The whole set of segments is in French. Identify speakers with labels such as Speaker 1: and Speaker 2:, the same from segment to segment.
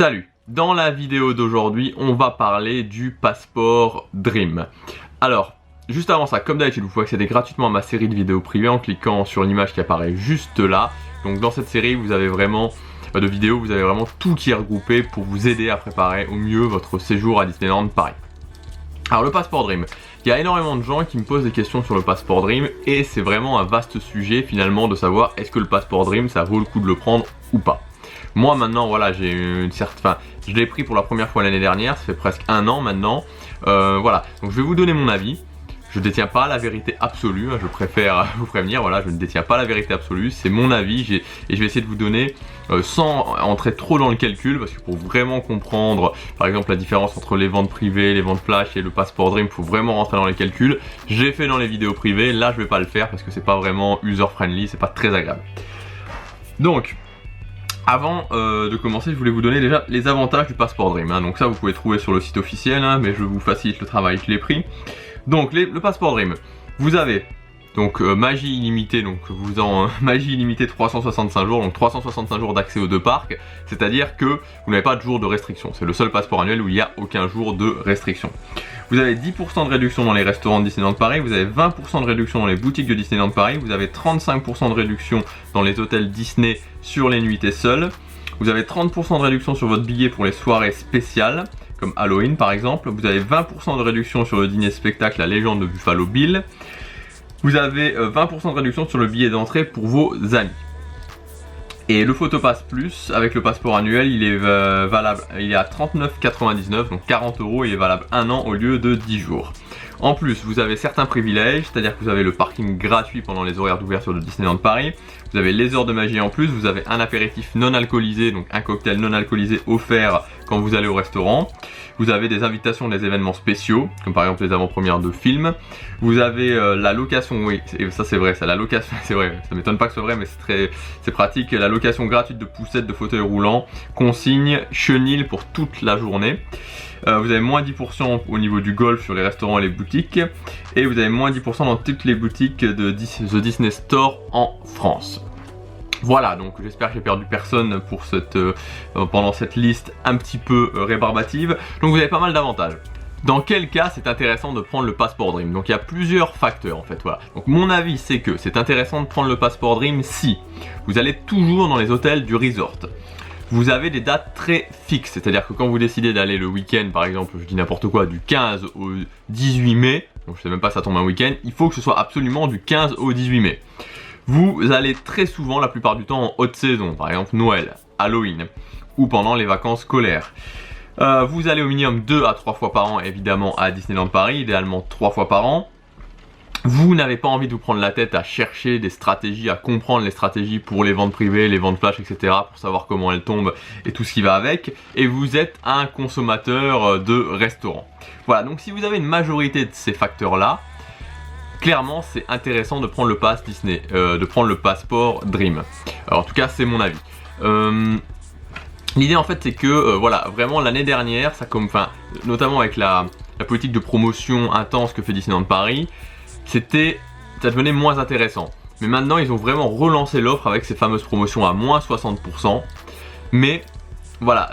Speaker 1: Salut! Dans la vidéo d'aujourd'hui, on va parler du passeport Dream. Alors, juste avant ça, comme d'habitude, vous pouvez accéder gratuitement à ma série de vidéos privées en cliquant sur l'image qui apparaît juste là. Donc dans cette série, vous avez vraiment de vidéos, vous avez vraiment tout qui est regroupé pour vous aider à préparer au mieux votre séjour à Disneyland Paris. Alors le passeport Dream, il y a énormément de gens qui me posent des questions sur le passeport Dream et c'est vraiment un vaste sujet finalement de savoir est-ce que le passeport Dream ça vaut le coup de le prendre ou pas. Moi maintenant voilà j'ai une certaine, je l'ai pris pour la première fois l'année dernière, ça fait presque un an maintenant, voilà, donc je vais vous donner mon avis. Je ne détiens pas la vérité absolue, je préfère vous prévenir, voilà, je ne détiens pas la vérité absolue, c'est mon avis et je vais essayer de vous donner sans entrer trop dans le calcul parce que pour vraiment comprendre par exemple la différence entre les ventes privées, les ventes flash et le passeport Dream, il faut vraiment rentrer dans les calculs. J'ai fait dans les vidéos privées, là je vais pas le faire parce que c'est pas vraiment user friendly, c'est pas très agréable. Donc, avant de commencer, je voulais vous donner déjà les avantages du passeport Dream, donc ça vous pouvez trouver sur le site officiel, mais je vous facilite le travail, je l'ai pris. Donc le passeport Dream, vous avez donc magie illimitée, donc magie illimitée 365 jours, donc 365 jours d'accès aux deux parcs, c'est-à-dire que vous n'avez pas de jour de restriction, c'est le seul passeport annuel où il n'y a aucun jour de restriction. Vous avez 10% de réduction dans les restaurants de Disneyland Paris, vous avez 20% de réduction dans les boutiques de Disneyland Paris, vous avez 35% de réduction dans les hôtels Disney sur les nuitées seules, vous avez 30% de réduction sur votre billet pour les soirées spéciales, comme Halloween par exemple, vous avez 20% de réduction sur le dîner spectacle La Légende de Buffalo Bill, vous avez 20% de réduction sur le billet d'entrée pour vos amis. Et le Photopass Plus, avec le passeport annuel, il est valable, il est à 39,99 €, donc 40 €, et il est valable 1 an au lieu de 10 jours. En plus, vous avez certains privilèges, c'est-à-dire que vous avez le parking gratuit pendant les horaires d'ouverture de Disneyland Paris, vous avez les heures de magie en plus, vous avez un apéritif non alcoolisé, donc un cocktail non alcoolisé offert quand vous allez au restaurant, vous avez des invitations des événements spéciaux, comme par exemple les avant-premières de films, vous avez la location, oui, ça c'est vrai, la location, c'est vrai, ça m'étonne pas que ce soit vrai, mais c'est pratique, la location gratuite de poussettes, de fauteuils roulants, consigne, chenilles pour toute la journée. Vous avez moins 10% au niveau du golf sur les restaurants et les boutiques, et vous avez moins 10% dans toutes les boutiques de The Disney Store en France. Voilà, donc j'espère que j'ai perdu personne pour pendant cette liste un petit peu rébarbative. Donc vous avez pas mal d'avantages. Dans quel cas c'est intéressant de prendre le passeport Dream? Donc il y a plusieurs facteurs en fait, voilà. Donc mon avis c'est que c'est intéressant de prendre le passeport Dream si vous allez toujours dans les hôtels du resort. Vous avez des dates très fixes, c'est-à-dire que quand vous décidez d'aller le week-end, par exemple, je dis n'importe quoi, du 15 au 18 mai, donc je sais même pas si ça tombe un week-end, il faut que ce soit absolument du 15 au 18 mai. Vous allez très souvent, la plupart du temps, en haute saison, par exemple Noël, Halloween, ou pendant les vacances scolaires. Vous allez au minimum 2 à 3 fois par an, évidemment, à Disneyland Paris, idéalement 3 fois par an. Vous n'avez pas envie de vous prendre la tête à chercher des stratégies, à comprendre les stratégies pour les ventes privées, les ventes flash, etc. pour savoir comment elles tombent et tout ce qui va avec. Et vous êtes un consommateur de restaurants. Voilà, donc si vous avez une majorité de ces facteurs-là, clairement c'est intéressant de prendre le pass Disney, de prendre le passeport Dream. Alors, en tout cas, c'est mon avis. L'idée en fait c'est que voilà, vraiment l'année dernière, notamment avec la politique de promotion intense que fait Disneyland Paris, ça devenait moins intéressant. Mais maintenant ils ont vraiment relancé l'offre avec ces fameuses promotions à moins 60%. Mais voilà,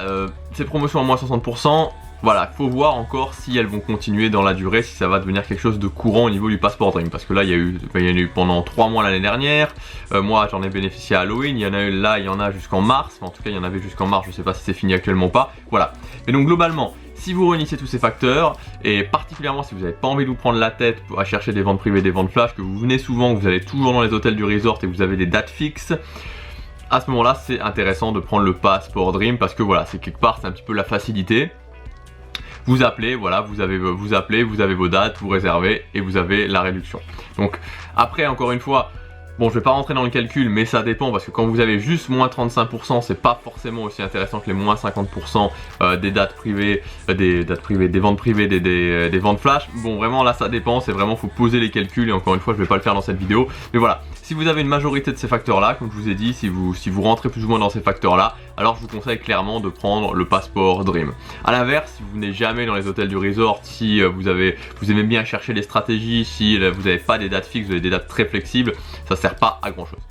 Speaker 1: ces promotions à moins 60%, voilà, faut voir encore si elles vont continuer dans la durée, si ça va devenir quelque chose de courant au niveau du passeport Dream. Parce que là il y en a eu pendant 3 mois l'année dernière, moi j'en ai bénéficié à Halloween, il y en a eu là, il y en a jusqu'en mars, en tout cas il y en avait jusqu'en mars, je sais pas si c'est fini actuellement ou pas, voilà. Mais donc globalement, si vous réunissez tous ces facteurs, et particulièrement si vous n'avez pas envie de vous prendre la tête à chercher des ventes privées, des ventes flash, que vous venez souvent, que vous allez toujours dans les hôtels du resort et que vous avez des dates fixes, à ce moment-là c'est intéressant de prendre le passeport Dream parce que voilà, c'est quelque part, c'est un petit peu la facilité. Vous appelez, voilà, vous avez vos dates, vous réservez et vous avez la réduction. Donc après, encore une fois, bon, je vais pas rentrer dans le calcul, mais ça dépend parce que quand vous avez juste moins 35%, c'est pas forcément aussi intéressant que les moins 50% des dates privées, des ventes privées, des ventes flash. Bon, vraiment là, ça dépend, c'est vraiment, faut poser les calculs et encore une fois, je vais pas le faire dans cette vidéo. Mais voilà, si vous avez une majorité de ces facteurs-là, comme je vous ai dit, si vous rentrez plus ou moins dans ces facteurs-là, alors je vous conseille clairement de prendre le passeport Dream. A l'inverse, si vous n'êtes jamais dans les hôtels du resort, si vous aimez bien chercher les stratégies, si vous n'avez pas des dates fixes, vous avez des dates très flexibles, ça sert pas à grand chose.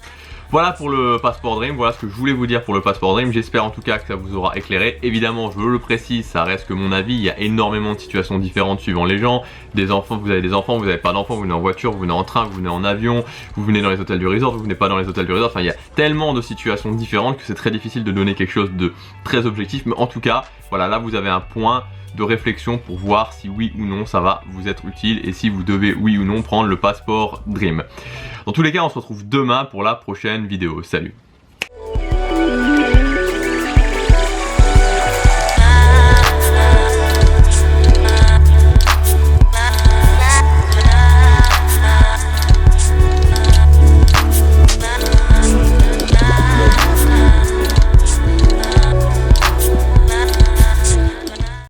Speaker 1: Voilà pour le Passport Dream, voilà ce que je voulais vous dire pour le Passport Dream. J'espère en tout cas que ça vous aura éclairé. Évidemment, je le précise, ça reste que mon avis. Il y a énormément de situations différentes suivant les gens. Des enfants, vous avez des enfants, vous n'avez pas d'enfants, vous venez en voiture, vous venez en train, vous venez en avion, vous venez dans les hôtels du resort, vous venez pas dans les hôtels du resort. Enfin, il y a tellement de situations différentes que c'est très difficile de donner quelque chose de très objectif. Mais en tout cas, voilà, là vous avez un point de réflexion pour voir si oui ou non ça va vous être utile et si vous devez oui ou non prendre le Passport Dream. Dans tous les cas, on se retrouve demain pour la prochaine vidéo. Salut!